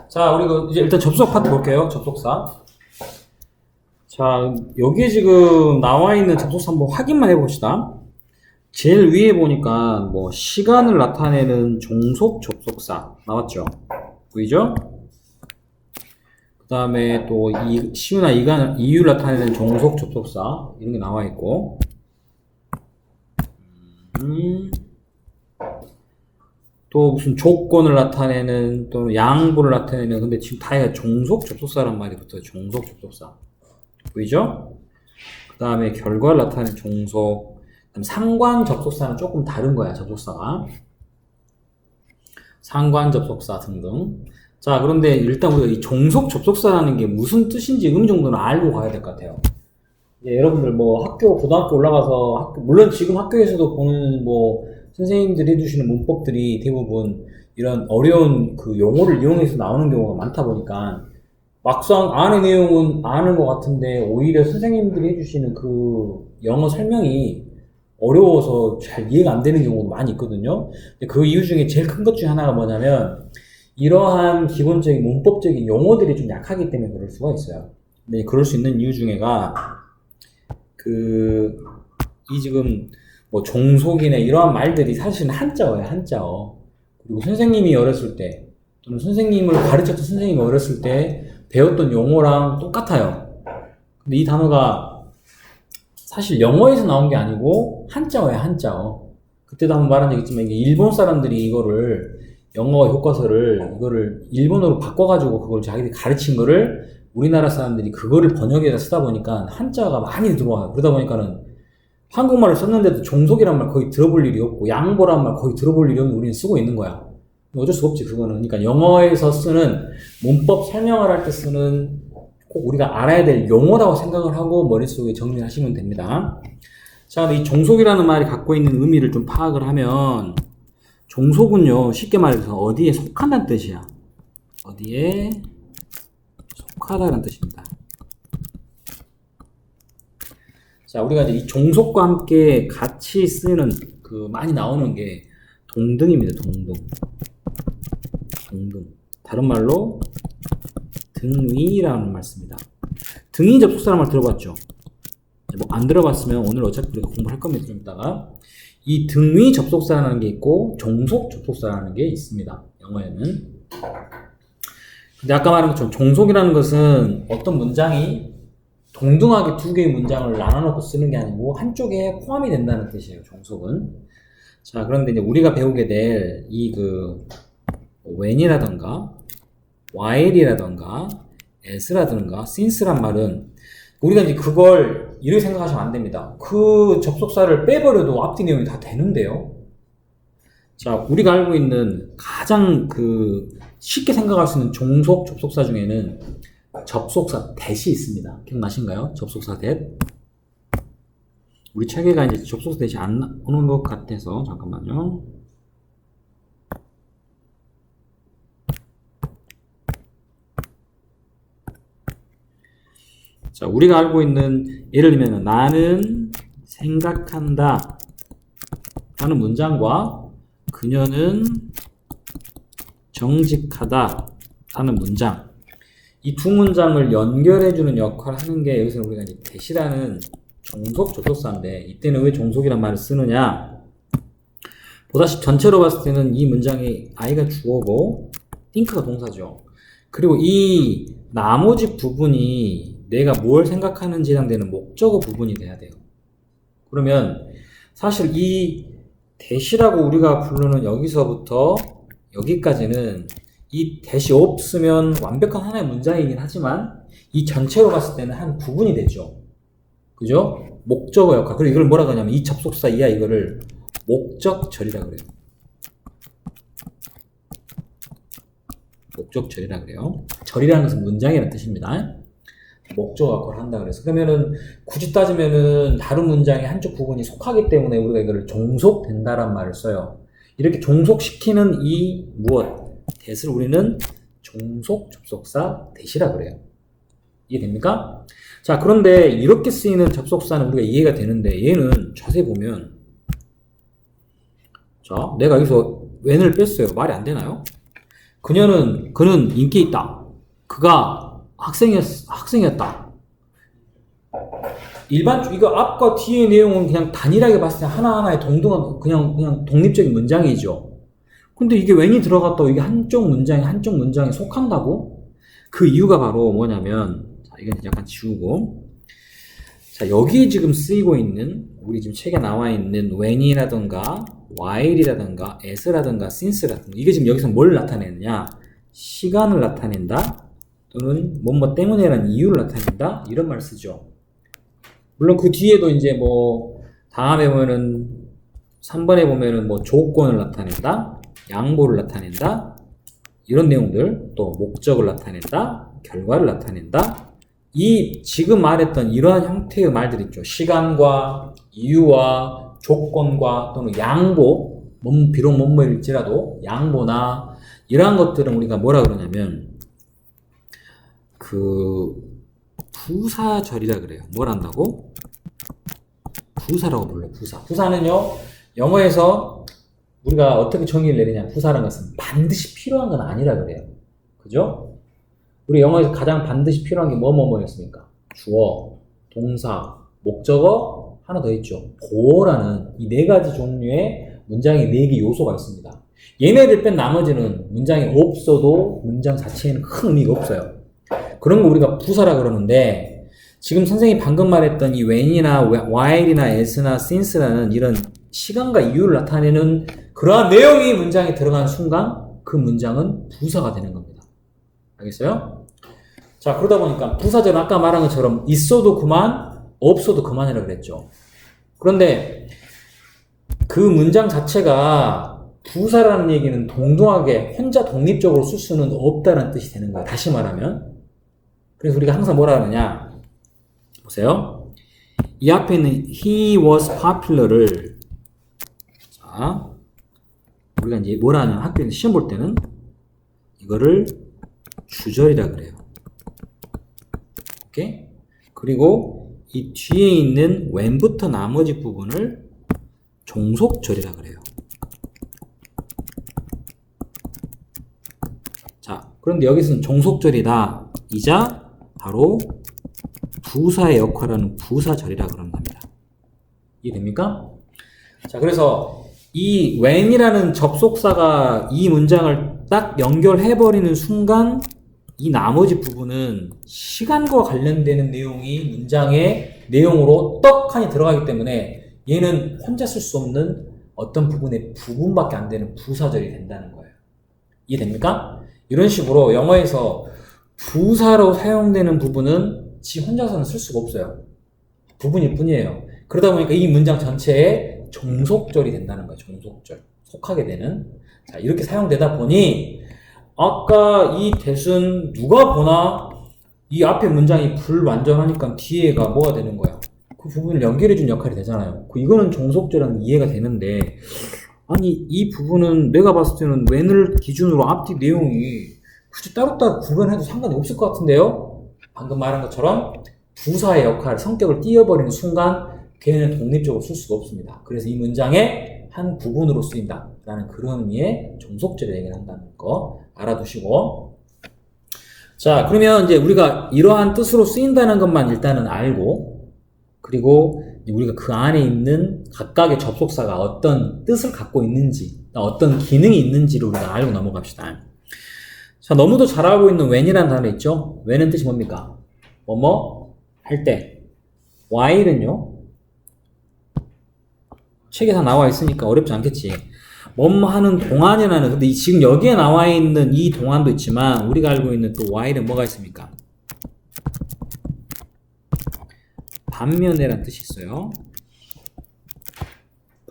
자, 우리 이제 일단 접속 파트 볼게요. 접속사. 자, 여기에 지금 나와 있는 접속사 한번 확인만 해봅시다. 제일 위에 보니까 뭐 시간을 나타내는 종속 접속사 나왔죠. 보이죠? 그 다음에 또 시유나 이유를 나타내는 종속 접속사 이런 게 나와 있고, 또 무슨 조건을 나타내는 또는 양보를 나타내는, 근데 지금 다 종속 접속사란 말이 붙어요. 종속 접속사 보이죠? 그 다음에 결과를 나타내는 종속, 그다음 상관 접속사는 조금 다른 거야. 접속사가 상관 접속사 등등. 자, 그런데 일단 우리가 이 종속 접속사라는 게 무슨 뜻인지 어느 정도는 알고 가야 될 것 같아요. 여러분들 뭐 고등학교 올라가서 물론 지금 학교에서도 보는 뭐 선생님들이 해주시는 문법들이 대부분 이런 어려운 그 용어를 이용해서 나오는 경우가 많다 보니까 막상 안의 내용은 아는 것 같은데 오히려 선생님들이 해주시는 그 영어 설명이 어려워서 잘 이해가 안 되는 경우도 많이 있거든요. 근데 그 이유 중에 제일 큰 것 중에 하나가 뭐냐면 이러한 기본적인 문법적인 용어들이 좀 약하기 때문에 그럴 수가 있어요. 근데 그럴 수 있는 이유 중에가 이 지금 뭐 종속이네 이러한 말들이 사실은 한자어예요, 한자어. 그리고 선생님이 어렸을 때 또는 선생님을 가르쳤던 선생님이 어렸을 때 배웠던 용어랑 똑같아요. 근데 이 단어가 사실 영어에서 나온 게 아니고 한자어예요, 한자어. 그때도 한번 말한 적 있지만 이게 일본 사람들이 이거를 영어 교과서를 이거를 일본어로 바꿔가지고 그걸 자기들이 가르친 거를 우리나라 사람들이 그거를 번역해서 쓰다 보니까 한자가 많이 들어와요. 그러다 보니까는 한국말을 썼는데도 종속이란 말 거의 들어볼 일이 없고 양보란 말 거의 들어볼 일이 없는데 우리는 쓰고 있는 거야. 어쩔 수 없지, 그거는. 그러니까 영어에서 쓰는 문법 설명을 할 때 쓰는 꼭 우리가 알아야 될 용어라고 생각을 하고 머릿속에 정리하시면 됩니다. 자, 이 종속이라는 말이 갖고 있는 의미를 좀 파악을 하면 종속은요, 쉽게 말해서 어디에 속한다는 뜻이야. 어디에 속하다는 뜻입니다. 자, 우리가 이제 이 종속과 함께 같이 쓰는 많이 나오는 게 동등입니다. 동등. 동등. 다른 말로 등위라는 말 씁니다. 등위 접속사라는 말 들어봤죠? 뭐 안 들어봤으면 오늘 어차피 우리가 공부할 겁니다. 좀 이따가. 이 등위 접속사라는 게 있고 종속 접속사라는 게 있습니다. 영어에는. 근데 아까 말한 것처럼 종속이라는 것은 어떤 문장이 동등하게 두 개의 문장을 나눠놓고 쓰는 게 아니고 한쪽에 포함이 된다는 뜻이에요. 종속은. 자, 그런데 이제 우리가 배우게 될 when이라던가 while이라던가 as라든가 since란 말은 우리가 이제 그걸 이렇게 생각하시면 안 됩니다. 그 접속사를 빼버려도 앞뒤 내용이 다 되는데요. 자, 우리가 알고 있는 가장 쉽게 생각할 수 있는 종속 접속사 중에는 접속사 that이 있습니다. 기억나신가요? 접속사 that. 우리 책에가 이제 접속사 that이 안 오는 것 같아서 잠깐만요. 자, 우리가 알고 있는 예를 들면 나는 생각한다 라는 문장과 그녀는 정직하다 라는 문장, 이 두 문장을 연결해주는 역할을 하는 게 여기서 우리가 이제 that이라는 종속 접속사인데, 이때는 왜 종속이란 말을 쓰느냐? 보다시피 전체로 봤을 때는 이 문장의 I가 주어고 think가 동사죠. 그리고 이 나머지 부분이 내가 뭘 생각하는지에 해당되는 목적어 부분이 돼야 돼요. 그러면 사실 이 that이라고 우리가 부르는 여기서부터 여기까지는 이 that이 없으면 완벽한 하나의 문장이긴 하지만 이 전체로 봤을 때는 한 부분이 되죠. 그죠? 목적어 역할. 그리고 이걸 뭐라고 하냐면 이 접속사 이하 이거를 목적절이라 그래요. 목적절이라 그래요. 절이라는 것은 문장이라는 뜻입니다. 목적어 역할을 한다 그래서. 그러면은 굳이 따지면은 다른 문장의 한쪽 부분이 속하기 때문에 우리가 이거를 종속된다란 말을 써요. 이렇게 종속시키는 이 that을 우리는 종속 접속사 that이라 그래요. 이해됩니까? 자, 그런데 이렇게 쓰이는 접속사는 우리가 이해가 되는데 얘는 자세히 보면, 자, 내가 여기서 when을 뺐어요. 말이 안 되나요? 그는 인기 있다. 그가 학생이었다. 이거 앞과 뒤의 내용은 그냥 단일하게 봤을 때 하나하나의 동등한, 그냥 독립적인 문장이죠. 근데 이게 when이 들어갔다고 이게 한쪽 문장에 속한다고? 그 이유가 바로 뭐냐면, 자, 이건 약간 지우고. 자, 여기 지금 쓰이고 있는, 우리 지금 책에 나와 있는 when이라든가, while이라든가, as라든가, since라든가, 이게 지금 여기서 뭘 나타내느냐? 시간을 나타낸다? 또는 뭐뭐 때문에라는 이유를 나타낸다? 이런 말 쓰죠. 물론 그 뒤에도 이제 뭐, 다음에 보면은, 3번에 보면은 뭐 조건을 나타낸다? 양보를 나타낸다? 이런 내용들, 또 목적을 나타낸다? 결과를 나타낸다? 이 지금 말했던 이러한 형태의 말들 있죠. 시간과 이유와 조건과 또는 양보, 비록 뭐뭐일지라도 양보나 이러한 것들은 우리가 뭐라 그러냐면 그 부사절이라 그래요. 뭘 한다고? 부사라고 불러요. 부사. 부사는요, 영어에서 우리가 어떻게 정의를 내리냐, 부사라는 것은 반드시 필요한 건 아니라 그래요. 그죠? 우리 영어에서 가장 반드시 필요한 게 뭐였습니까? 주어, 동사, 목적어, 하나 더 있죠. 보어라는 이 네 가지 종류의 문장의 네 개 요소가 있습니다. 얘네들 뺀 나머지는 문장이 없어도 문장 자체에는 큰 의미가 없어요. 그런 거 우리가 부사라 그러는데, 지금 선생님이 방금 말했던 이 when이나 while이나 as나 since라는 이런 시간과 이유를 나타내는 그러한 내용이 문장에 들어가는 순간 그 문장은 부사가 되는 겁니다. 알겠어요? 자, 그러다 보니까 부사절은 아까 말한 것처럼 있어도 그만, 없어도 그만이라고 그랬죠. 그런데 그 문장 자체가 부사라는 얘기는 동등하게 혼자 독립적으로 쓸 수는 없다는 뜻이 되는 거예요. 다시 말하면. 그래서 우리가 항상 뭐라 하느냐. 보세요. 이 앞에 있는 he was popular를, 자, 우리가 이제 뭐라 하냐. 학교에서 시험 볼 때는 이거를 주절이라 그래요. 오케이? 그리고 이 뒤에 있는 when부터 나머지 부분을 종속절이라 그래요. 자, 그런데 여기서는 종속절이다. 이자 바로 부사의 역할하는 부사절이라 그런답니다. 이해됩니까? 자, 그래서 이 when이라는 접속사가 이 문장을 딱 연결해버리는 순간 이 나머지 부분은 시간과 관련되는 내용이 문장의 내용으로 떡하니 들어가기 때문에 얘는 혼자 쓸 수 없는 어떤 부분의 부분밖에 안 되는 부사절이 된다는 거예요. 이해됩니까? 이런 식으로 영어에서 부사로 사용되는 부분은 지 혼자서는 쓸 수가 없어요. 부분일 뿐이에요. 그러다 보니까 이 문장 전체에 종속절이 된다는 거예요. 종속절. 속하게 되는. 자, 이렇게 사용되다 보니 아까 이 대은 누가 보나 이 앞에 문장이 불완전하니까 뒤에가 뭐가 되는 거야? 그 부분을 연결해준 역할이 되잖아요. 이거는 종속절은 이해가 되는데, 아니 이 부분은 내가 봤을 때는 when을 기준으로 앞뒤 내용이 굳이 따로따로 구분해도 상관이 없을 것 같은데요? 방금 말한 것처럼 부사의 역할, 성격을 띄워버리는 순간 걔는 독립적으로 쓸 수가 없습니다. 그래서 이 문장의 한 부분으로 쓰인다 라는 그런 의미의 종속절을 얘기를 한다는 거 알아두시고, 자, 그러면 이제 우리가 이러한 뜻으로 쓰인다는 것만 일단은 알고, 그리고 우리가 그 안에 있는 각각의 접속사가 어떤 뜻을 갖고 있는지, 어떤 기능이 있는지를 우리가 알고 넘어갑시다. 자, 너무도 잘 알고 있는 when이라는 단어 있죠? when은 뜻이 뭡니까? 뭐뭐 할 때. while은요? 책에 다 나와 있으니까 어렵지 않겠지. 뭐뭐 하는 동안이라는, 근데 지금 여기에 나와 있는 이 동안도 있지만 우리가 알고 있는 또 while은 뭐가 있습니까? 반면에라는 뜻이 있어요.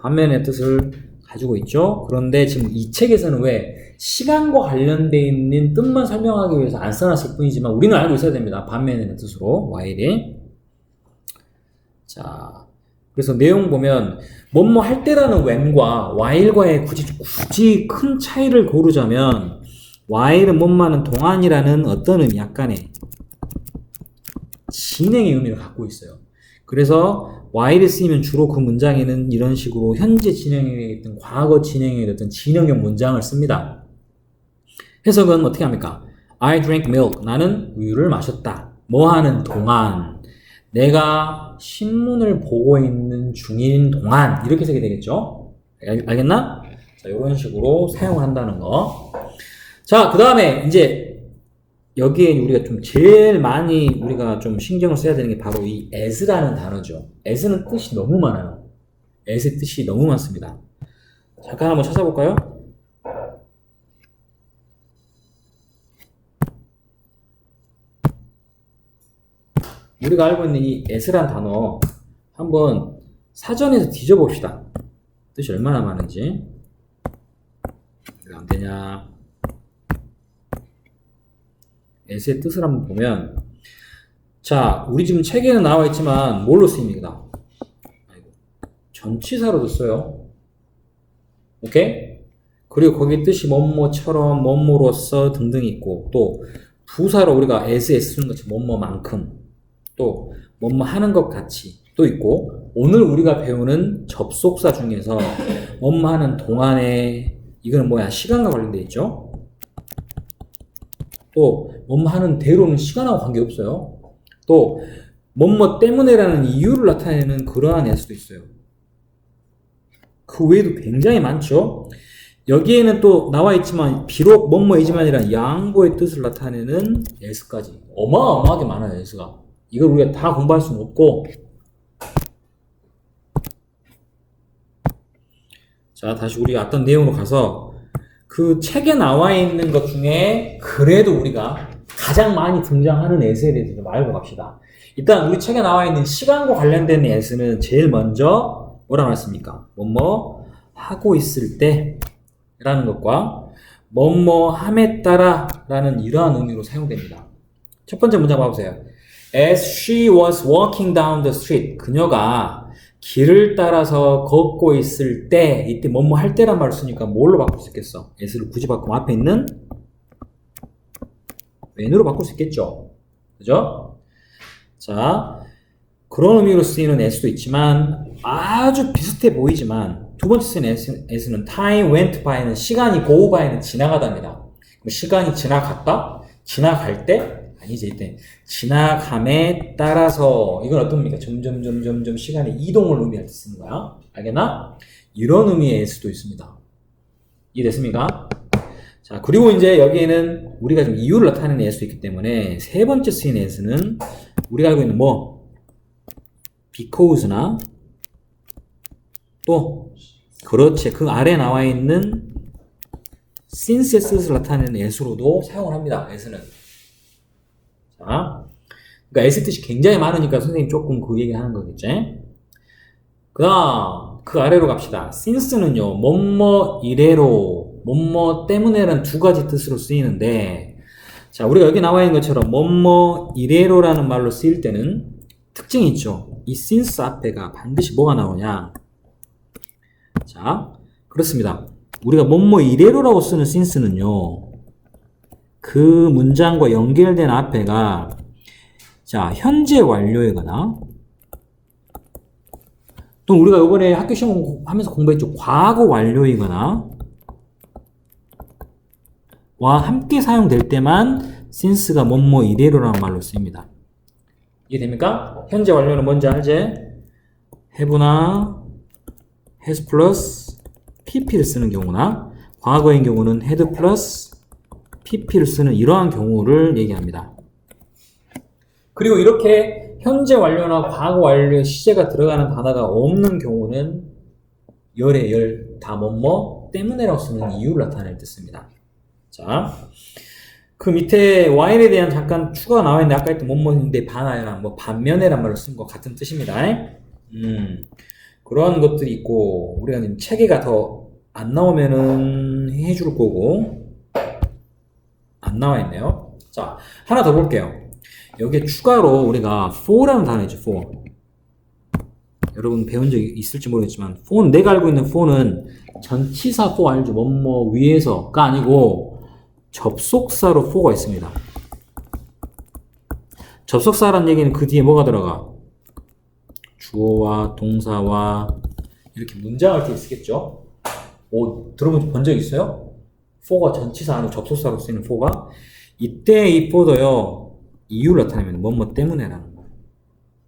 반면의 뜻을 가지고 있죠. 그런데 지금 이 책에서는 왜 시간과 관련되어 있는 뜻만 설명하기 위해서 안 써놨을 뿐이지만 우리는 알고 있어야 됩니다. 반면의 뜻으로 while이. 자, 그래서 내용 보면 뭐뭐 할 때라는 when과 while과의 굳이 큰 차이를 고르자면 while은 뭐뭐 하는 동안이라는 어떤 의미, 약간의 진행의 의미를 갖고 있어요. 그래서 while이 쓰이면 주로 그 문장에는 이런 식으로 현재 진행형이 됐든 과거 진행형이 됐든 진행형 문장을 씁니다. 해석은 어떻게 합니까? I drank milk. 나는 우유를 마셨다. 뭐 하는 동안. 내가 신문을 보고 있는 중인 동안. 이렇게 해석이 되겠죠? 알겠나? 자, 이런 식으로 사용을 한다는 거. 자, 그 다음에 이제 여기에 우리가 좀 제일 많이 우리가 좀 신경을 써야 되는 게 바로 이 as라는 단어죠. as는 뜻이 너무 많아요. as의 뜻이 너무 많습니다. 잠깐 한번 찾아볼까요? 우리가 알고 있는 이 as란 단어 한번 사전에서 뒤져봅시다. 뜻이 얼마나 많은지. 안 되냐? as의 뜻을 한번 보면, 자, 우리 지금 책에는 나와 있지만 뭘로 쓰입니다. 전치사로도 써요. 오케이? 그리고 거기 뜻이 뭐뭐처럼, 뭐뭐로서 등등 있고, 또 부사로 우리가 as에 쓰는 것처럼 뭐뭐만큼, 또 뭐뭐 하는 것 같이 또 있고, 오늘 우리가 배우는 접속사 중에서 뭐뭐 하는 동안에 이거는 뭐야? 시간과 관련돼 있죠? 또 뭐뭐 하는 대로는 시간하고 관계없어요. 또 뭐뭐 때문에라는 이유를 나타내는 그러한 애수도 있어요. 그 외에도 굉장히 많죠. 여기에는 또 나와 있지만 비록 뭐뭐이지만이란 양보의 뜻을 나타내는 애수까지 어마어마하게 많아요. 애수가. 이걸 우리가 다 공부할 수는 없고. 자, 다시 우리가 어떤 내용으로 가서 그 책에 나와 있는 것 중에 그래도 우리가 가장 많이 등장하는 애수에 대해서 좀 알고 갑시다. 일단 우리 책에 나와 있는 시간과 관련된 애수는 제일 먼저 뭐라고 했습니까? 뭐뭐 하고 있을 때 라는 것과 뭐뭐 함에 따라 라는 이러한 의미로 사용됩니다. 첫 번째 문장 봐보세요. As she was walking down the street, 그녀가 길을 따라서 걷고 있을 때, 이때 뭐뭐 할 때란 말을 쓰니까 뭘로 바꿀 수 있겠어? as를 굳이 바꾸면 앞에 있는 when으로 바꿀 수 있겠죠? 그죠? 자, 그런 의미로 쓰이는 as도 있지만 아주 비슷해 보이지만 두 번째 쓰이는 as는 time went by는 시간이 go by는 지나가답니다. 그럼 시간이 지나갔다? 지나갈 때? 아니지, 이때 지나감에 따라서 이건 어떤 의미가 점점 시간의 이동을 의미할 때 쓰는 거야. 알겠나? 이런 의미의 s도 있습니다. 이해됐습니까? 자, 그리고 이제 여기에는 우리가 좀 이유를 나타내는 s도 있기 때문에 세 번째 쓰이는 s는 우리가 알고 있는 뭐 because나 또 그렇지, 그 아래 나와 있는 since의 뜻을 나타내는 s로도 사용을 합니다. s는. 자, 그러니까 s 뜻이 굉장히 많으니까 선생님 조금 그 얘기 하는 거겠지. 그 다음 그 아래로 갑시다. since는요 뭐뭐 이래로 뭐뭐 때문에라는 두 가지 뜻으로 쓰이는데, 자, 우리가 여기 나와 있는 것처럼 뭐뭐 이래로라는 말로 쓰일 때는 특징이 있죠. 이 since 앞에가 반드시 뭐가 나오냐. 자, 그렇습니다. 우리가 뭐뭐 이래로라고 쓰는 since는요 그 문장과 연결된 앞에가, 자, 현재 완료이거나, 또 우리가 이번에 학교 시험 하면서 공부했죠. 과거 완료이거나 와 함께 사용될 때만 since가 뭐뭐 이래로라는 말로 쓰입니다. 이해됩니까? 현재 완료는 뭔지 알지? have나 has 플러스 pp를 쓰는 경우나, 과거인 경우는 had 플러스 pp를 쓰는 이러한 경우를 얘기합니다. 그리고 이렇게 현재 완료나 과거 완료의 시제가 들어가는 단어가 없는 경우는 열의 열, 다 뭐뭐 때문에라고 쓰는 이유를 나타낼 때 씁니다. 자, 그 밑에 while에 대한 잠깐 추가가 나와 있는데 아까 했던 뭐뭐인데 반하여라, 뭐 반면에란 말을 쓴 것 같은 뜻입니다. 그런 것들이 있고, 우리가 지금 체계가 더 안 나오면은 해줄 거고, 안 나와 있네요. 자, 하나 더 볼게요. 여기에 추가로 우리가 for라는 단어 있죠, for. 여러분 배운 적 있을지 모르겠지만, for, 내가 알고 있는 for는 전치사 for 알죠? 뭐뭐 위에서가 아니고 접속사로 for가 있습니다. 접속사란 얘기는 그 뒤에 뭐가 들어가? 주어와 동사와 이렇게 문장할 때 쓰겠죠? 들어본 적 있어요? for가 전치사 아니고 접속사로 쓰이는 for가 이때 이 for도요 이유를 나타내면 뭐뭐 때문에라는 거예요.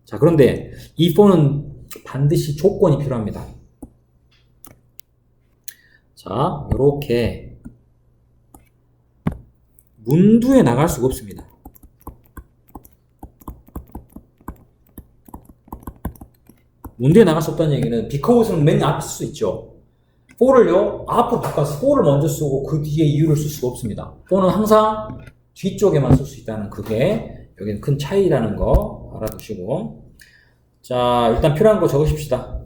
자, 그런데 이 for는 반드시 조건이 필요합니다. 자, 요렇게 문두에 나갈 수가 없습니다. 문두에 나갈 수 없다는 얘기는 because는 맨 앞에 쓸 수 있죠. for를요 앞으로 바꿔서 for를 먼저 쓰고 그 뒤에 이유를 쓸 수가 없습니다. for는 항상 뒤쪽에만 쓸 수 있다는 그게 여기는 큰 차이라는 거 알아두시고, 자 일단 필요한 거 적으십시다.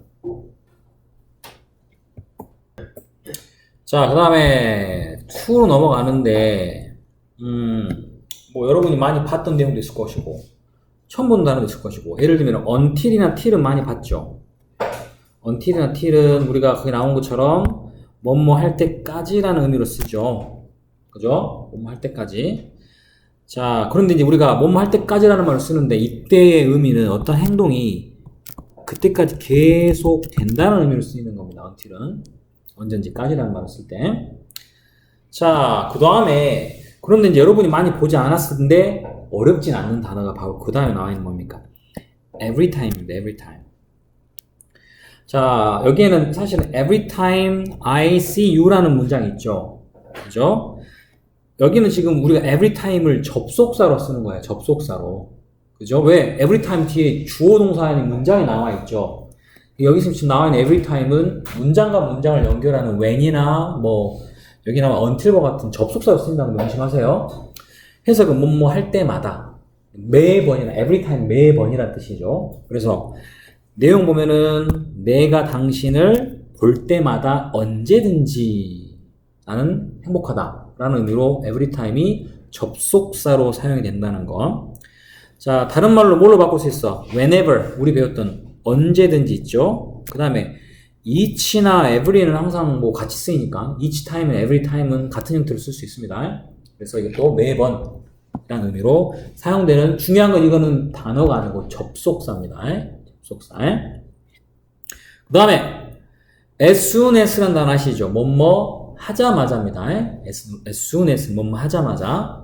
자, 그 다음에 2로 넘어가는데 뭐 여러분이 많이 봤던 내용도 있을 것이고 처음 본 단어도 있을 것이고, 예를 들면 until이나 till은 많이 봤죠. until이나 till은 우리가 거기 나온 것처럼 뭐뭐 할 때까지라는 의미로 쓰죠. 그죠? 뭐뭐 할 때까지. 자, 그런데 이제 우리가 뭐뭐 할 때까지라는 말을 쓰는데 이때의 의미는 어떤 행동이 그때까지 계속 된다는 의미로 쓰이는 겁니다. until은 언젠지까지라는 말을 쓸 때. 자, 그 다음에 그런데 이제 여러분이 많이 보지 않았는데 어렵진 않는 단어가 바로 그 다음에 나와 있는 뭡니까? every time입니다. every time. 자, 여기에는 사실은 every time I see you라는 문장이 있죠. 그죠? 여기는 지금 우리가 every time을 접속사로 쓰는 거예요. 접속사로. 그죠? 왜? every time 뒤에 주어 동사 아닌 문장이 나와 있죠. 여기서 지금 나와 있는 every time은 문장과 문장을 연결하는 when이나 뭐 여기 나와 until과 같은 접속사로 쓴다는 거 명심하세요. 해석은 뭐뭐 할 때마다, 매번이나 every time 매번이라는 뜻이죠. 그래서 내용 보면은 내가 당신을 볼 때마다 언제든지 나는 행복하다 라는 의미로 every time이 접속사로 사용이 된다는 거. 자, 다른 말로 뭘로 바꿀 수 있어? whenever, 우리 배웠던 언제든지 있죠. 그 다음에 each나 every는 항상 뭐 같이 쓰이니까 each time은 every time은 같은 형태로 쓸 수 있습니다. 그래서 이것도 매번 이라는 의미로 사용되는, 중요한 건 이거는 단어가 아니고 접속사입니다. 접속사. 그 다음에 as soon as라는 단어 아시죠? 뭐뭐 하자마자입니다. as soon as 뭐뭐 하자마자.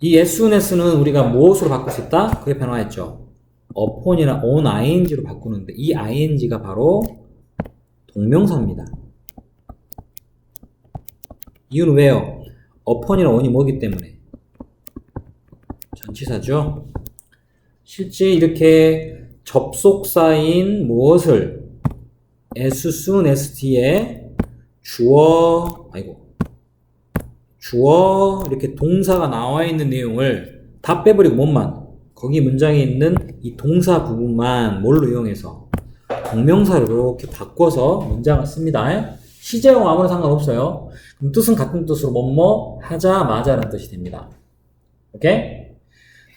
이 as soon as는 우리가 무엇으로 바꿀 수 있다? 그게 변화했죠. upon이나 on ing로 바꾸는데 이 ing가 바로 동명사입니다. 이유는 왜요? upon이나 on이 뭐기 때문에? 전치사죠. 실제 이렇게 접속사인 무엇을 as soon as 뒤에 주어 이렇게 동사가 나와 있는 내용을 다 빼버리고 뭐만 거기 문장에 있는 이 동사 부분만 뭘로 이용해서 동명사로 이렇게 바꿔서 문장을 씁니다. 시제형 아무나 상관없어요. 그럼 뜻은 같은 뜻으로 뭐뭐 하자마자라는 뜻이 됩니다. 오케이?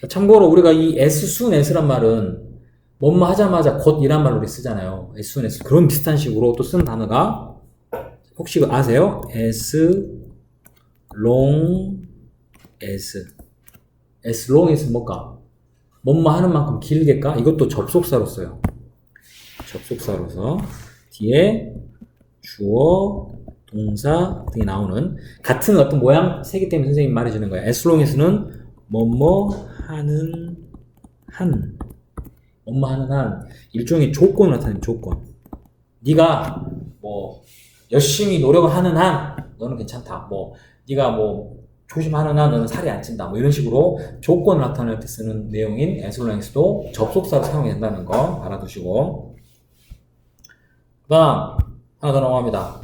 참고로 우리가 이 as soon as란 말은 뭐뭐 하자마자 곧이란 말로 우리 쓰잖아요. as soon as. 그런 비슷한 식으로 또 쓰는 단어가 혹시 아세요? as long as 뭘까? 뭐뭐 하는 만큼 길게까? 이것도 접속사로 써요. 접속사로서 뒤에 주어, 동사 등이 나오는 같은 어떤 모양 세기 때문에 선생님이 말해주는 거예요. as long as는 뭐뭐 하는 한, 뭐뭐 하는 한 일종의 조건을 나타내는 조건. 네가 뭐 열심히 노력을 하는 한 너는 괜찮다. 뭐 네가 뭐 조심하는 한 너는 살이 안 찐다. 뭐 이런 식으로 조건을 나타낼 때 쓰는 내용인 as long as도 접속사로 사용이 된다는 거 알아두시고, 그 다음 하나 더 넘어갑니다.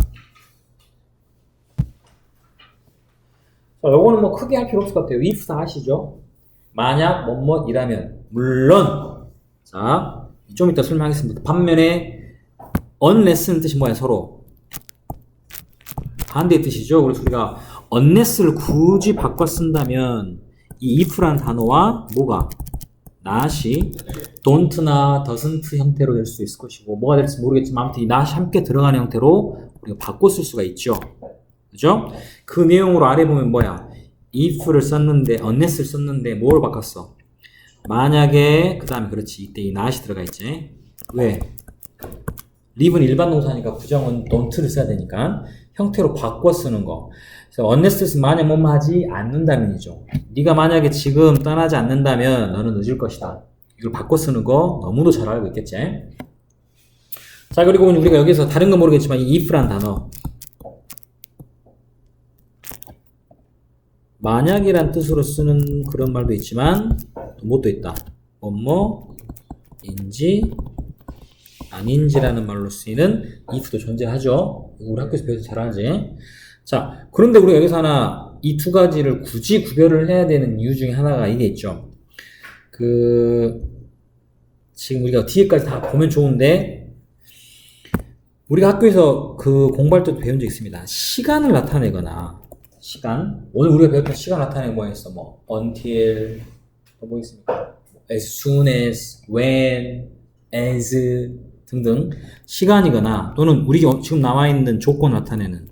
자, 요거는 뭐 크게 할 필요 없을 것 같아요. if 다 아시죠? 만약 뭐뭐이라면 물론. 자, 좀 이따 설명하겠습니다. 반면에 unless는 뜻이 뭐야? 서로 반대의 뜻이죠. 그래서 우리가 unless를 굳이 바꿔 쓴다면 이 if라는 단어와 뭐가 not이 don't나 doesn't 형태로 될 수 있을 것이고, 뭐가 될지 모르겠지만 아무튼 이 not이 함께 들어가는 형태로 우리가 바꿔 쓸 수가 있죠. 그죠? 그 내용으로 아래 보면 뭐야? if를 썼는데 unless를 썼는데 뭘 바꿨어? 만약에 그 다음에 그렇지 이때 이 not이 들어가 있지. 왜? live는 일반 동사니까 부정은 don't를 써야 되니까 형태로 바꿔 쓰는 거. 그래서 unless 만약 뭐뭐 하지 않는다면이죠. 네가 만약에 지금 떠나지 않는다면 너는 늦을 것이다. 이걸 바꿔 쓰는 거 너무도 잘 알고 있겠지? 자, 그리고 우리가 여기서 다른 건 모르겠지만 이 if란 단어 만약이란 뜻으로 쓰는 그런 말도 있지만 또 뭣도 있다. 뭐뭐인지 아닌지라는 말로 쓰이는 if도 존재하죠. 우리 학교에서 배워서 잘 알지? 자, 그런데 우리가 여기서 하나 이 두 가지를 굳이 구별을 해야 되는 이유 중에 하나가 이게 있죠. 지금 우리가 뒤에까지 다 보면 좋은데 우리가 학교에서 그 공부할 때도 배운 적 있습니다. 시간을 나타내거나 시간, 오늘 우리가 배웠던 시간 나타내는 뭐 있어? 뭐 until 또 뭐 있습니까? as soon as, when, as 등등 시간이거나 또는 우리 지금 나와 있는 조건 나타내는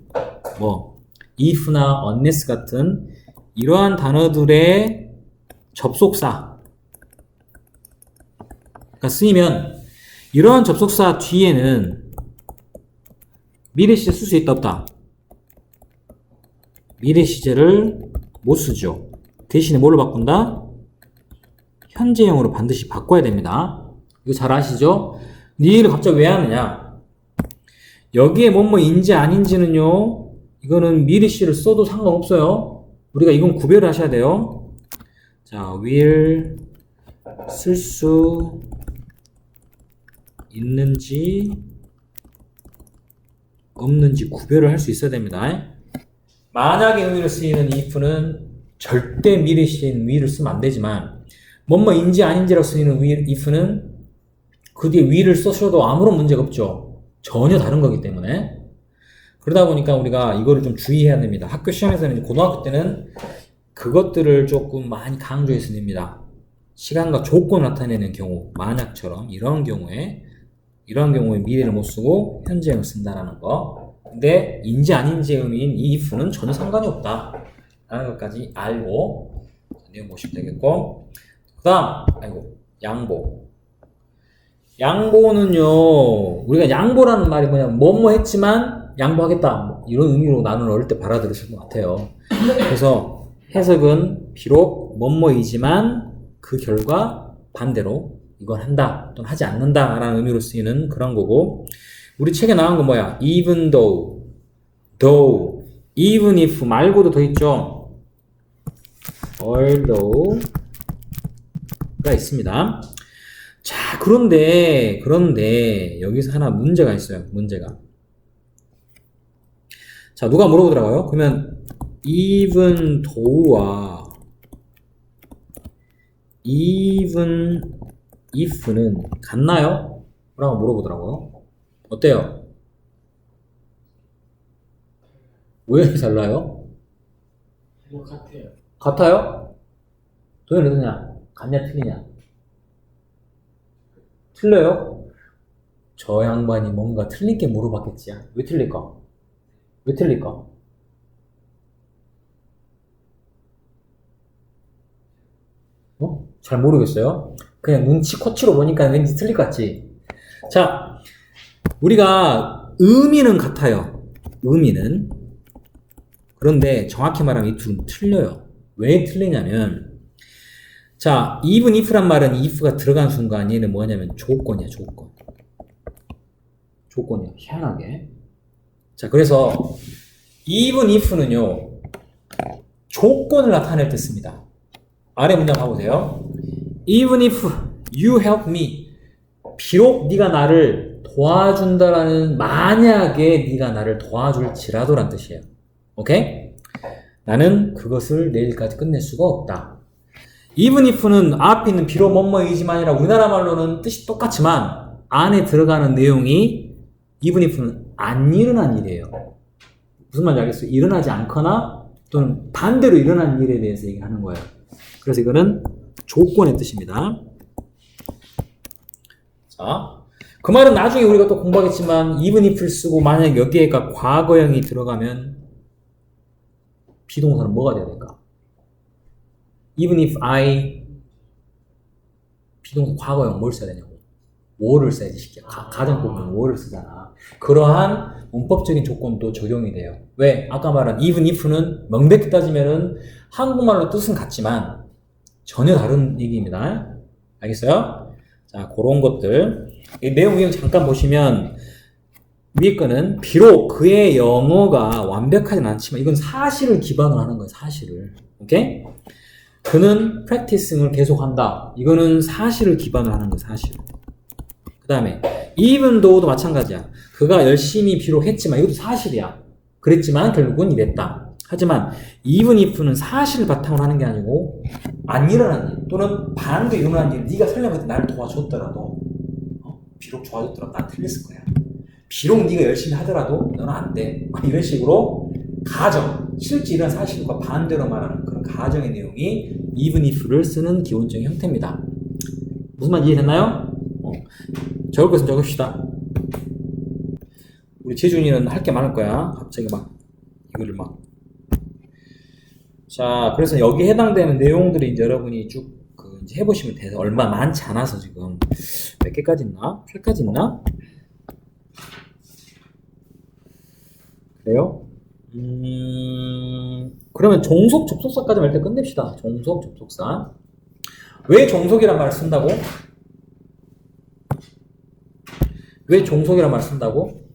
뭐 if나 unless 같은 이러한 단어들의 접속사가 쓰이면 이러한 접속사 뒤에는 미래 시제 쓸 수 있다 없다? 미래 시제를 못 쓰죠. 대신에 뭘로 바꾼다? 현재형으로 반드시 바꿔야 됩니다. 이거 잘 아시죠? 이 얘기를 갑자기 왜 하느냐? 여기에 뭐뭐인지 아닌지는요, 이거는 미래 시제를 써도 상관없어요. 우리가 이건 구별을 하셔야 돼요. 자, will 쓸 수 있는지 없는지 구별을 할 수 있어야 됩니다. 만약의 의미로 쓰이는 if는 절대 미래 시제인 will을 쓰면 안 되지만 뭐뭐인지 아닌지라고 쓰이는 if는 그 뒤에 will을 써셔도 아무런 문제가 없죠. 전혀 다른 거기 때문에. 그러다 보니까 우리가 이거를 좀 주의해야 됩니다. 학교 시험에서는 고등학교 때는 그것들을 조금 많이 강조해서 냅니다. 시간과 조건을 나타내는 경우, 만약처럼 이런 경우에 미래를 못 쓰고 현재형을 쓴다라는 거. 근데 인지 아닌지의 의미인 이 if는 전혀 상관이 없다 라는 것까지 알고 내용 보시면 되겠고, 그 다음 양보는요, 우리가 양보라는 말이 뭐냐면 뭐뭐 했지만 양보하겠다 이런 의미로 나는 어릴 때 받아들였을 것 같아요. 그래서 해석은 비록 뭐뭐이지만 그 결과 반대로 이걸 한다 또는 하지 않는다 라는 의미로 쓰이는 그런 거고, 우리 책에 나온 거 뭐야? even though, even if 말고도 더 있죠. although 가 있습니다. 자, 그런데 여기서 하나 문제가 있어요. 문제가. 자, 누가 물어보더라고요. 그러면 even though와 even if는 같나요? 라고 물어보더라고요. 어때요? 왜 달라요? 같아요. 같아요? 도현이 어떠냐? 같냐 틀리냐? 틀려요? 저 양반이 뭔가 틀린 게 물어봤겠지. 왜 틀릴까? 왜 틀릴까? 잘 모르겠어요. 그냥 눈치 코치로 보니까 왠지 틀릴 것 같지. 자, 우리가 의미는 같아요. 의미는. 그런데 정확히 말하면 이 둘은 틀려요. 왜 틀리냐면, 자, even if란 말은 if가 들어간 순간 얘는 뭐냐면 조건이야, 조건. 조건이야, 희한하게. 자, 그래서 even if는요, 조건을 나타낼 때 씁니다. 아래 문장 봐보세요. Even if you help me, 비록 네가 나를 도와준다라는, 만약에 네가 나를 도와줄지라도란 뜻이에요. 오케이? 나는 그것을 내일까지 끝낼 수가 없다. Even if는 앞에 있는 비록 뭐뭐이지만이라 우리나라 말로는 뜻이 똑같지만 안에 들어가는 내용이 even if는 안 일어난 일이에요. 무슨 말인지 알겠어요? 일어나지 않거나 또는 반대로 일어난 일에 대해서 얘기하는 거예요. 그래서 이거는 조건의 뜻입니다. 자, 그 말은 나중에 우리가 또 공부하겠지만 even if를 쓰고 만약 여기에가 과거형이 들어가면 비동사는 뭐가 돼야 될까? even if I 비동사 과거형 뭘 써야 되냐고. 뭐를 써야지 쉽게. 가정법은 뭐를 쓰잖아. 그러한 문법적인 조건도 적용이 돼요. 왜? 아까 말한 even if는 명백히 따지면은 한국말로 뜻은 같지만 전혀 다른 얘기입니다. 알겠어요? 자, 그런 것들. 이 내용 잠깐 보시면 위에 거는 비록 그의 영어가 완벽하진 않지만 이건 사실을 기반으로 하는 거예요. 사실을. 오케이? 그는 프랙티싱을 계속한다. 이거는 사실을 기반으로 하는 거예요. 사실. 그 다음에 even though도 마찬가지야. 그가 열심히 비록 했지만 이것도 사실이야. 그랬지만 결국은 이랬다. 하지만 even if는 사실을 바탕으로 하는 게 아니고 안 일어난 일 또는 반도 일어난 일 네가 설령 나를 도와줬더라도 비록 도와줬더라도 난 틀렸을 거야. 비록 네가 열심히 하더라도 너는 안 돼. 이런 식으로 가정, 실제 이런 사실과 반대로 말하는 그런 가정의 내용이 even if를 쓰는 기본적인 형태입니다. 무슨 말 이해됐나요? 적을 것은 적읍시다. 우리 재준이는 할 게 많을 거야. 갑자기 막 이거를 막. 자, 그래서 여기 해당되는 내용들이 이제 여러분이 쭉 이제 해보시면 돼서 얼마 많지 않아서 지금 몇 개까지 있나? 8까지 있나? 그래요? 그러면 종속 접속사까지 할 때 끝냅시다. 종속 접속사. 왜 종속이란 말을 쓴다고? 왜 종속이란 말을 쓴다고?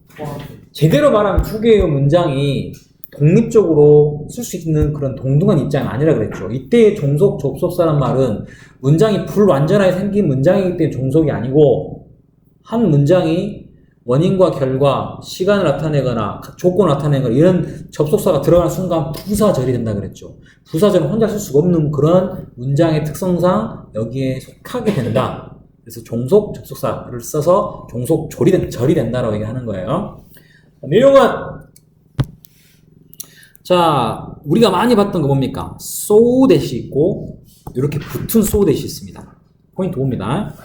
제대로 말하면 두 개의 문장이 독립적으로 쓸 수 있는 그런 동등한 입장이 아니라 그랬죠. 이때의 종속 접속사란 말은 문장이 불완전하게 생긴 문장이기 때문에 종속이 아니고 한 문장이 원인과 결과, 시간을 나타내거나 조건을 나타내거나 이런 접속사가 들어가는 순간 부사절이 된다 그랬죠. 부사절은 혼자 쓸 수가 없는 그런 문장의 특성상 여기에 속하게 된다. 그래서 종속 접속사를 써서 종속절이 된다라고 얘기하는 거예요. 내용은 자, 우리가 많이 봤던 거 뭡니까? so that이 있고 이렇게 붙은 so that이 있습니다. 포인트 봅니다.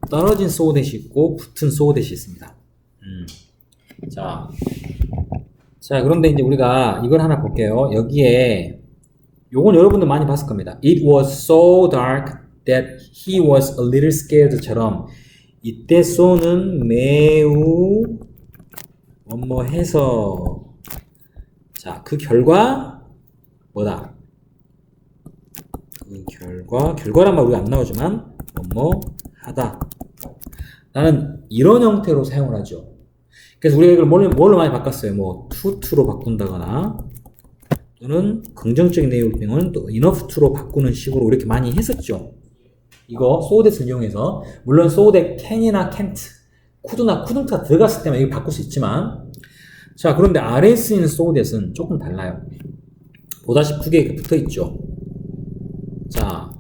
떨어진 so that이 있고 붙은 so that이 있습니다. 자, 그런데 이제 우리가 이걸 하나 볼게요. 여기에 요건 여러분들 많이 봤을 겁니다. It was so dark that he was a little scared처럼 이때 so는 매우 뭐뭐해서 자, 그 결과 뭐다? 그 결과란 말 우리가 안 나오지만 뭐뭐하다. 나는 이런 형태로 사용을 하죠. 그래서 우리가 이걸 뭘로 많이 바꿨어요? 뭐 to로 바꾼다거나 또는 긍정적인 내용은 또 enough to로 바꾸는 식으로 이렇게 많이 했었죠. 이거 so that을 이용해서 물론 so that can이나 can't, could나 couldn't가 들어갔을 때만 이거 바꿀 수 있지만 자, 그런데 아래에 쓰이는 so that은 조금 달라요. 보다시피 두 개가 붙어 있죠. 자,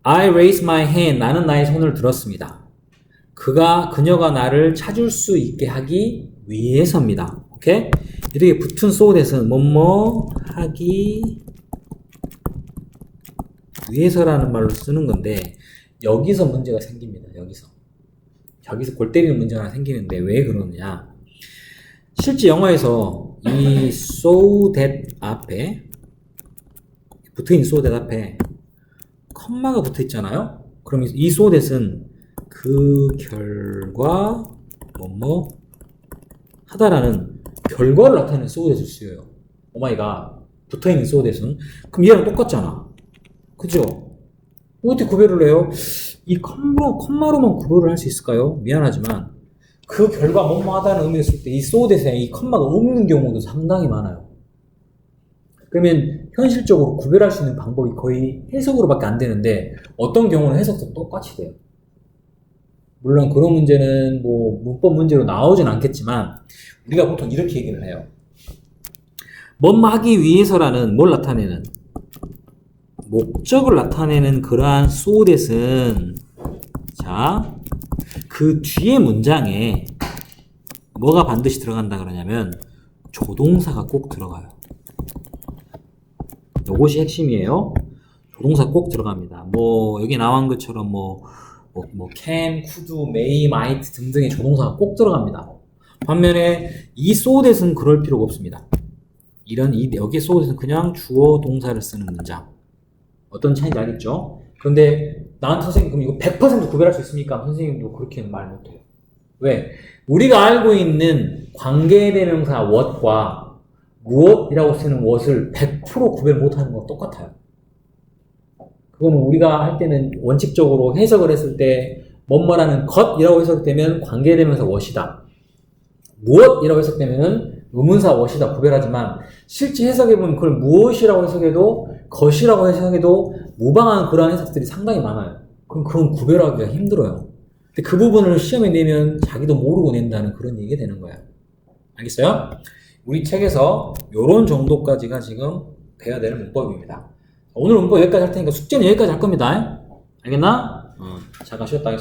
I raised my hand. 나는 나의 손을 들었습니다. 그녀가 나를 찾을 수 있게 하기 위해서입니다. 오케이? 이렇게 붙은 so that은 뭐뭐 하기 위해서라는 말로 쓰는 건데 여기서 문제가 생깁니다. 여기서 골 때리는 문제가 하나 생기는데 왜 그러느냐? 실제 영화에서 이 so that 앞에 붙어있는 so that 앞에 컴마가 붙어있잖아요. 그럼 이 so that은 그 결과 뭐뭐 하다라는 결과를 나타내는 so that을 쓰여요. 오마이갓 붙어있는 so that은 그럼 얘랑 똑같잖아. 그죠? 어떻게 구별을 해요? 이 컴마로만 구별을 할 수 있을까요? 미안하지만 그 결과 뭐뭐 하다는 의미를 쓸 때 이 so that에 이 컴마가 없는 경우도 상당히 많아요. 그러면 현실적으로 구별할 수 있는 방법이 거의 해석으로밖에 안 되는데 어떤 경우는 해석도 똑같이 돼요. 물론 그런 문제는 뭐 문법 문제로 나오진 않겠지만 우리가 보통 이렇게 얘기를 해요. 뭐뭐 하기 위해서라는 뭘 나타내는 목적을 나타내는 그러한 so that은 자, 그 뒤에 문장에 뭐가 반드시 들어간다 그러냐면 조동사가 꼭 들어가요. 이것이 핵심이에요. 조동사 꼭 들어갑니다. 뭐 여기 나온 것처럼 뭐 can, could, may, might 등등의 조동사가 꼭 들어갑니다. 반면에 이 so that은 그럴 필요가 없습니다. 여기 so that은 그냥 주어 동사를 쓰는 문장. 어떤 차이인지 알겠죠? 그런데 나한테 선생님 그럼 이거 100% 구별할 수 있습니까? 선생님도 그렇게는 말 못해요. 왜? 우리가 알고 있는 관계대명사 what과 무엇이라고 쓰는 what을 100% 구별 못하는 건 똑같아요. 그거는 우리가 할 때는 원칙적으로 해석을 했을 때 뭐뭐라는 것이라고 해석되면 관계대명사 what이다. 무엇이라고 해석되면 의문사 what이다 구별하지만 실제 해석해보면 그걸 무엇이라고 해석해도 것이라고 해석해도 무방한 그러한 해석들이 상당히 많아요. 그럼 그건 구별하기가 힘들어요. 근데 그 부분을 시험에 내면 자기도 모르고 낸다는 그런 얘기가 되는 거야. 알겠어요? 우리 책에서 요런 정도까지가 지금 돼야 되는 문법입니다. 오늘 문법 여기까지 할 테니까 숙제는 여기까지 할 겁니다. 알겠나? 잠깐 쉬었다 하겠습니다.